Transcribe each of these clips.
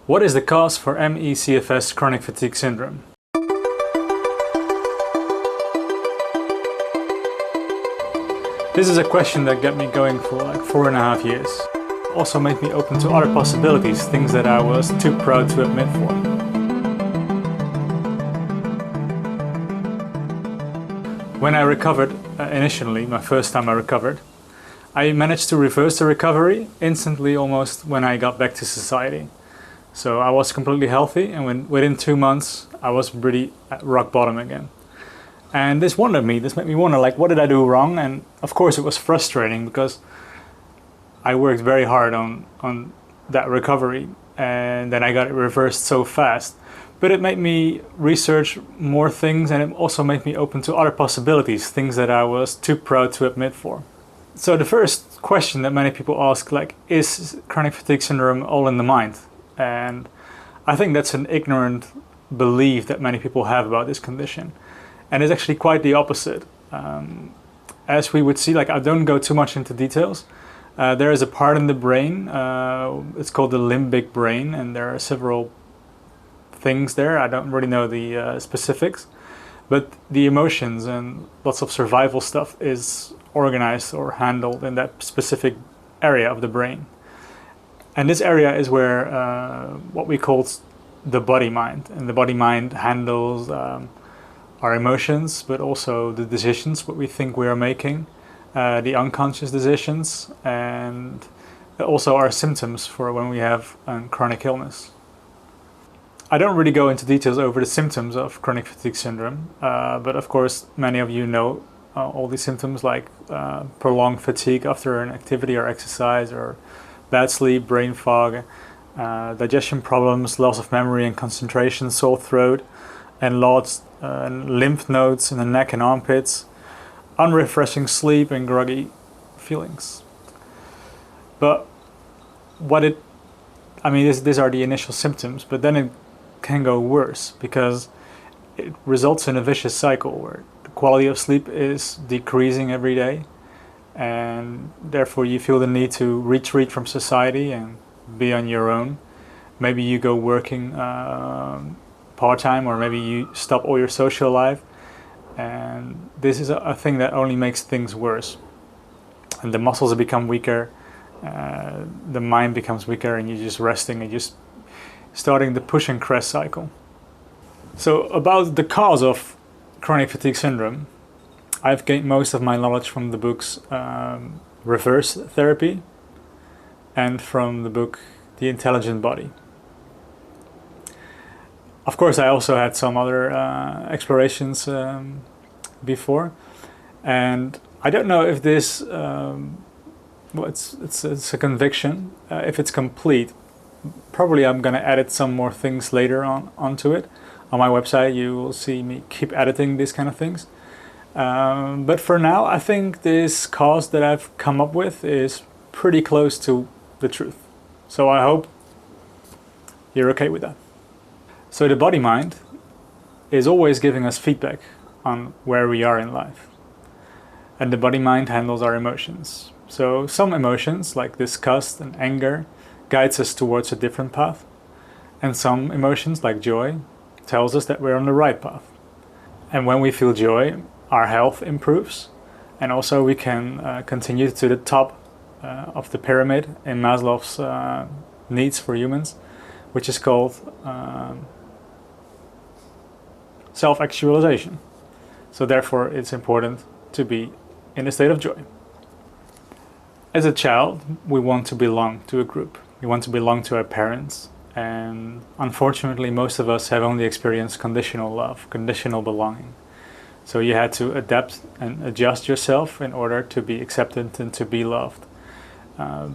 What is the cause for ME/CFS chronic fatigue syndrome? This is a question that got me going for like 4.5 years. Also made me open to other possibilities, things that I was too proud to admit for. When I recovered, initially, my first time I recovered, I managed to reverse the recovery instantly almost when I got back to society. So I was completely healthy, and within 2 months I was pretty at rock bottom again. And this made me wonder, like, what did I do wrong? And of course it was frustrating because I worked very hard on that recovery, and then I got it reversed so fast. But it made me research more things, and it also made me open to other possibilities, things that I was too proud to admit for. So the first question that many people ask, like, is chronic fatigue syndrome all in the mind? And I think that's an ignorant belief that many people have about this condition. And it's actually quite the opposite. As we would see, like, I don't go too much into details. There is a part in the brain, it's called the limbic brain, and there are several things there. I don't really know the specifics, but the emotions and lots of survival stuff is organized or handled in that specific area of the brain. And this area is where what we call the body-mind. And the body-mind handles our emotions, but also the decisions, what we think we are making, the unconscious decisions, and also our symptoms for when we have chronic illness. I don't really go into details over the symptoms of chronic fatigue syndrome, but of course many of you know all these symptoms, like prolonged fatigue after an activity or exercise, or bad sleep, brain fog, digestion problems, loss of memory and concentration, sore throat, and lymph nodes in the neck and armpits, unrefreshing sleep, and groggy feelings. But these are the initial symptoms, but then it can go worse because it results in a vicious cycle where the quality of sleep is decreasing every day, and therefore you feel the need to retreat from society and be on your own. Maybe you go working part-time, or maybe you stop all your social life, and this is a thing that only makes things worse. And the muscles become weaker, the mind becomes weaker, and you're just resting and just starting the push and crest cycle. So about the cause of chronic fatigue syndrome, I've gained most of my knowledge from the books Reverse Therapy and from the book The Intelligent Body. Of course, I also had some other explorations before, and I don't know if this, it's a conviction, if it's complete. Probably I'm going to edit some more things later onto it. On my website you will see me keep editing these kind of things. But for now, I think this cause that I've come up with is pretty close to the truth. So I hope you're okay with that. So the body-mind is always giving us feedback on where we are in life. And the body-mind handles our emotions. So some emotions, like disgust and anger, guides us towards a different path. And some emotions, like joy, tells us that we're on the right path. And when we feel joy, our health improves, and also we can continue to the top of the pyramid in Maslow's needs for humans, which is called self-actualization. So therefore it's important to be in a state of joy. As a child, we want to belong to a group. We want to belong to our parents, and unfortunately most of us have only experienced conditional love, conditional belonging. So you had to adapt and adjust yourself in order to be accepted and to be loved.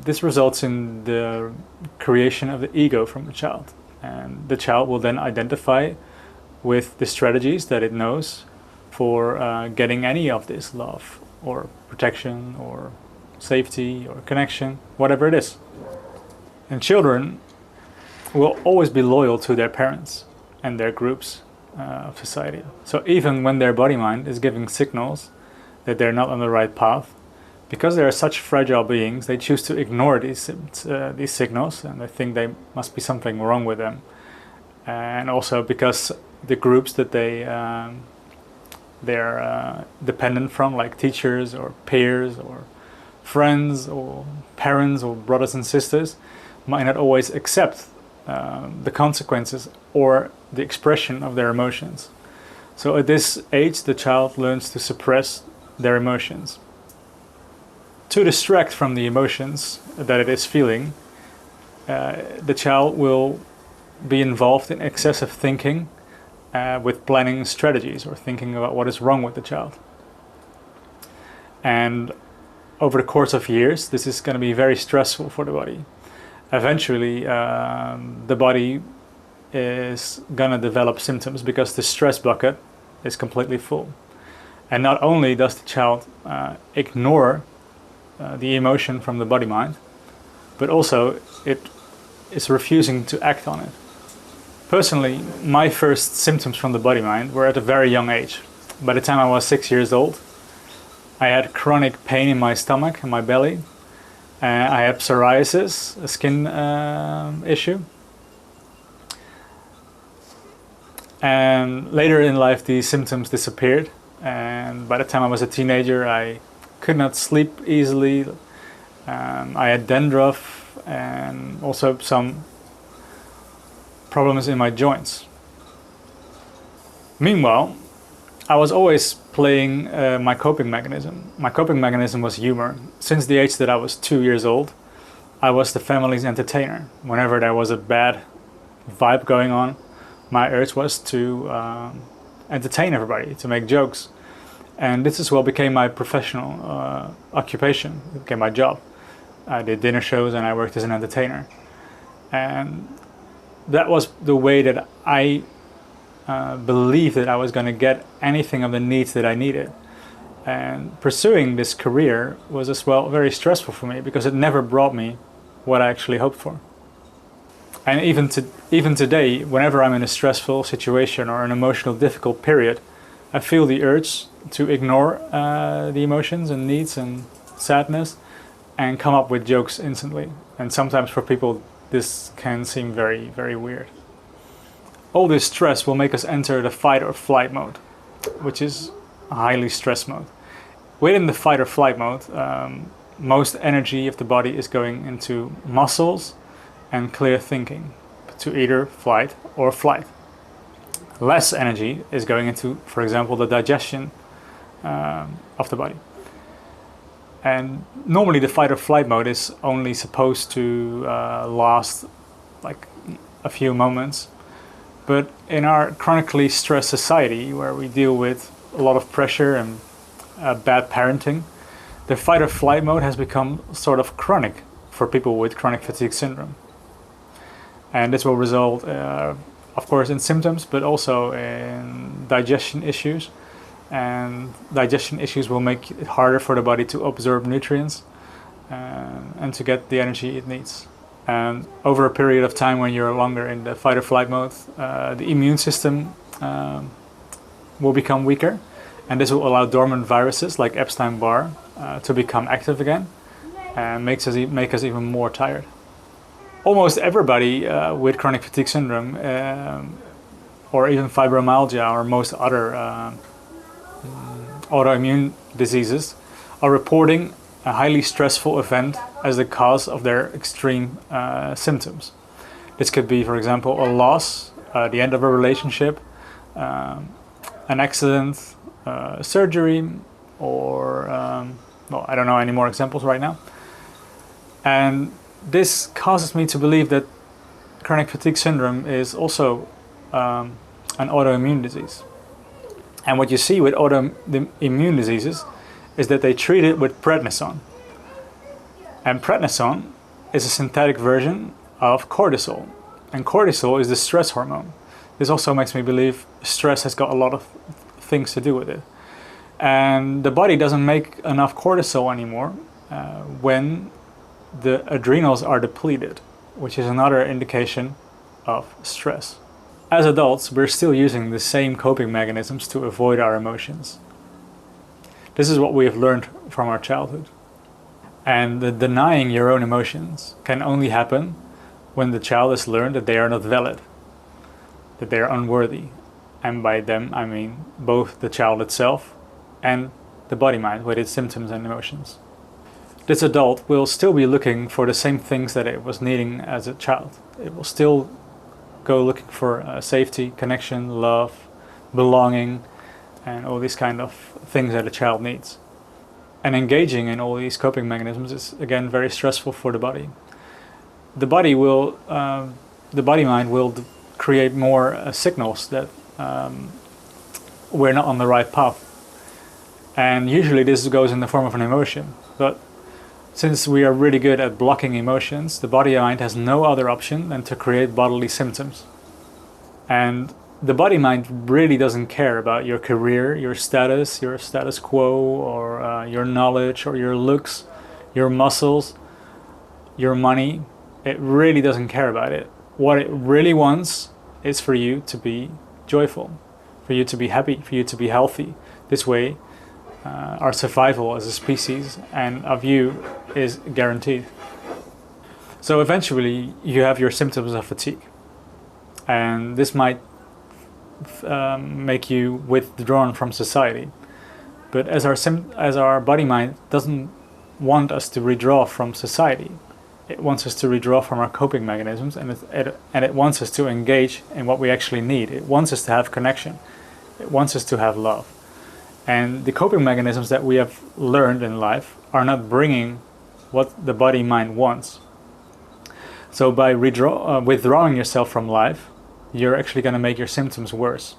This results in the creation of the ego from the child. And the child will then identify with the strategies that it knows for getting any of this love or protection or safety or connection, whatever it is. And children will always be loyal to their parents and their groups of society. So even when their body-mind is giving signals that they're not on the right path, because they are such fragile beings, they choose to ignore these signals, and they think there must be something wrong with them. And also because the groups that they're dependent from, like teachers or peers or friends or parents or brothers and sisters, might not always accept the consequences or the expression of their emotions. So at this age, the child learns to suppress their emotions. To distract from the emotions that it is feeling, the child will be involved in excessive thinking with planning strategies or thinking about what is wrong with the child. And over the course of years, this is going to be very stressful for the body. Eventually, the body is going to develop symptoms because the stress bucket is completely full. And not only does the child ignore the emotion from the body-mind, but also it is refusing to act on it. Personally, my first symptoms from the body-mind were at a very young age. By the time I was 6 years old, I had chronic pain in my stomach and my belly. I had psoriasis, a skin issue. And later in life, these symptoms disappeared. And by the time I was a teenager, I could not sleep easily. I had dandruff and also some problems in my joints. Meanwhile, I was always playing my coping mechanism. My coping mechanism was humor. Since the age that I was 2 years old, I was the family's entertainer. Whenever there was a bad vibe going on, my urge was to entertain everybody, to make jokes. And this as well became my professional occupation. It became my job. I did dinner shows and I worked as an entertainer. And that was the way that I believed that I was going to get anything of the needs that I needed. And pursuing this career was as well very stressful for me because it never brought me what I actually hoped for. And even today, whenever I'm in a stressful situation or an emotional difficult period, I feel the urge to ignore the emotions and needs and sadness and come up with jokes instantly. And sometimes for people, this can seem very, very weird. All this stress will make us enter the fight or flight mode, which is a highly stressed mode. Within the fight or flight mode, most energy of the body is going into muscles and clear thinking, to either flight or flight. Less energy is going into, for example, the digestion of the body. And normally the fight or flight mode is only supposed to last like a few moments. But in our chronically stressed society, where we deal with a lot of pressure and bad parenting, the fight or flight mode has become sort of chronic for people with chronic fatigue syndrome. And this will result, of course, in symptoms, but also in digestion issues. And digestion issues will make it harder for the body to absorb nutrients and to get the energy it needs. And over a period of time when you're longer in the fight or flight mode, the immune system will become weaker, and this will allow dormant viruses like Epstein-Barr to become active again and make us even more tired. Almost everybody with chronic fatigue syndrome or even fibromyalgia or most other autoimmune diseases are reporting a highly stressful event as the cause of their extreme symptoms. This could be, for example, a loss, the end of a relationship, an accident, surgery, or, well, I don't know any more examples right now. And this causes me to believe that chronic fatigue syndrome is also an autoimmune disease. And what you see with autoimmune diseases is that they treat it with prednisone. And prednisone is a synthetic version of cortisol. And cortisol is the stress hormone. This also makes me believe stress has got a lot of things to do with it. And the body doesn't make enough cortisol anymore when the adrenals are depleted, which is another indication of stress. As adults, we're still using the same coping mechanisms to avoid our emotions. This is what we have learned from our childhood. And the denying your own emotions can only happen when the child has learned that they are not valid, that they are unworthy. And by them, I mean both the child itself and the body-mind with its symptoms and emotions. This adult will still be looking for the same things that it was needing as a child. It will still go looking for safety, connection, love, belonging, and all these kind of things that a child needs. And engaging in all these coping mechanisms is again very stressful for the body. The body will, the body mind will create more signals that we're not on the right path. And usually this goes in the form of an emotion. But since we are really good at blocking emotions, the body mind has no other option than to create bodily symptoms. And the body mind really doesn't care about your career, your status quo, or your knowledge, or your looks, your muscles, your money. It really doesn't care about it. What it really wants is for you to be joyful, for you to be happy, for you to be healthy. This way, our survival as a species and of you is guaranteed. So eventually, you have your symptoms of fatigue. And this might make you withdrawn from society. But as our body mind doesn't want us to withdraw from society, it wants us to withdraw from our coping mechanisms, and it wants us to engage in what we actually need. It wants us to have connection. It wants us to have love. And the coping mechanisms that we have learned in life are not bringing what the body mind wants. So by withdrawing yourself from life, you're actually going to make your symptoms worse.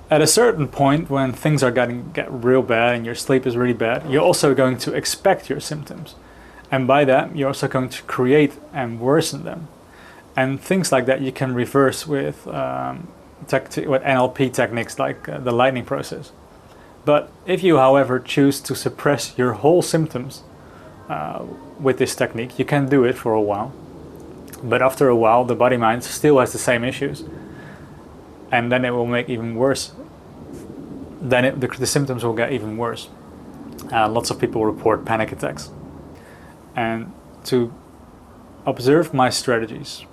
At a certain point, when things are get real bad and your sleep is really bad, you're also going to expect your symptoms. And by that, you're also going to create and worsen them. And things like that you can reverse with NLP techniques like the lightning process. But if you, however, choose to suppress your whole symptoms with this technique, you can do it for a while. But after a while, the body mind still has the same issues. And then it will make even worse. Then the symptoms will get even worse. Lots of people report panic attacks. And to observe my strategies,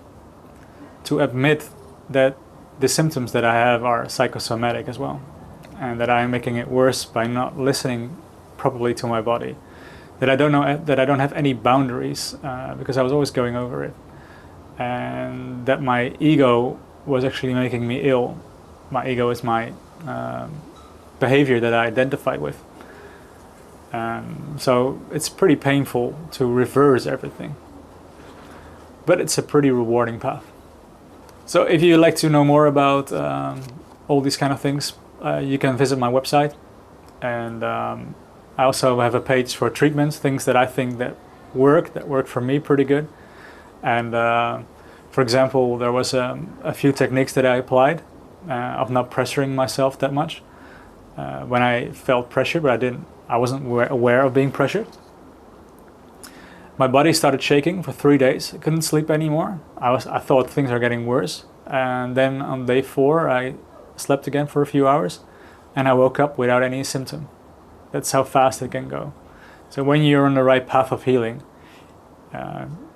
to admit that the symptoms that I have are psychosomatic as well, and that I am making it worse by not listening properly to my body, that I don't have any boundaries because I was always going over it. And that my ego was actually making me ill. My ego is my behavior that I identified with. So it's pretty painful to reverse everything. But it's a pretty rewarding path. So if you'd like to know more about all these kind of things, you can visit my website. And I also have a page for treatments, things that I think that work for me pretty good. And for example, there was a few techniques that I applied of not pressuring myself that much when I felt pressure, but I wasn't aware of being pressured. My body started shaking for 3 days. I couldn't sleep anymore. I thought things are getting worse. And then on day 4, I slept again for a few hours, and I woke up without any symptom. That's how fast it can go. So when you're on the right path of healing,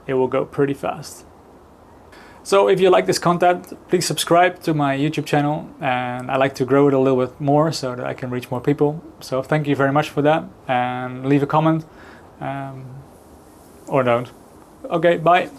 it will go pretty fast. So if you like this content, please subscribe to my YouTube channel, and I like to grow it a little bit more so that I can reach more people. So thank you very much for that, and leave a comment or don't. Okay, bye.